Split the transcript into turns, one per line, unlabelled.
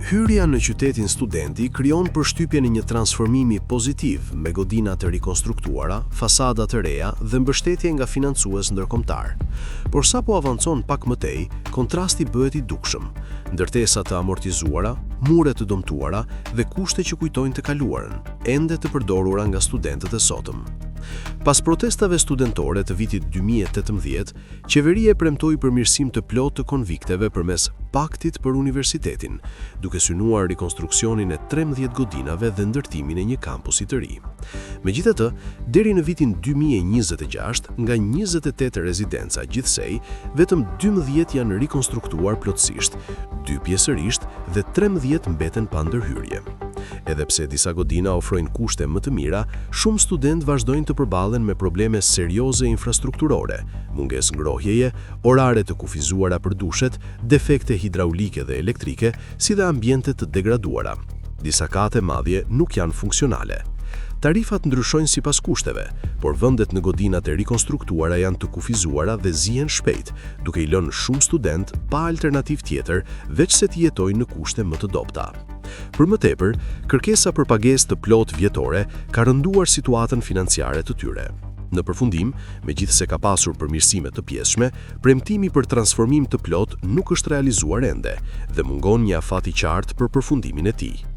Hyrja në qytetin studenti krijon përshtypjen e një transformimi pozitiv me godina të rikonstruktuara, fasada të reja dhe mbështetje nga financues ndërkombëtar. Por sapo avancon pak më tej, kontrasti bëhet i dukshëm. Ndërtesa të amortizuara, mure të dëmtuara dhe kushte që kujtojnë të kaluarën, ende të përdorura nga studentët e sotëm. Pas protestave studentore të vitit 2018, qeveria premtoi përmirësim të plotë të konvikteve përmes paktit për universitetin, duke synuar rikonstruksionin e 13 godinave dhe ndërtimin e një kampusi të ri. Megjithatë, deri në vitin 2026, nga 28 rezidenca gjithsej, vetëm 12 janë rikonstruktuar plotësisht, 2 pjesërisht dhe 13 mbeten pa ndërhyrje. Edhe pse disa godina ofrojnë kushte më të mira, shumë studentë vazhdojnë të përballen me probleme serioze infrastrukturore, mungesë ngrohjeje, orare të kufizuara për dushet, defekte hidraulike dhe elektrike, si dhe ambiente të degraduara. Disa kate madje nuk janë funksionale. Tarifat ndryshojnë sipas kushteve, por vendet në godinat e rikonstruktuara janë të kufizuara dhe zihen shpejt, duke i lënë shumë student pa alternativë tjetër veçse të jetojnë në kushte më të dobta. Për më tepër, kërkesa për pagesë të plotë vjetore ka rënduar situatën financiare të tyre. Në përfundim, megjithse ka pasur përmirësime të pjesshme, premtimi për transformim të plotë nuk është realizuar ende dhe mungon një afat i qartë për përfundimin e tij.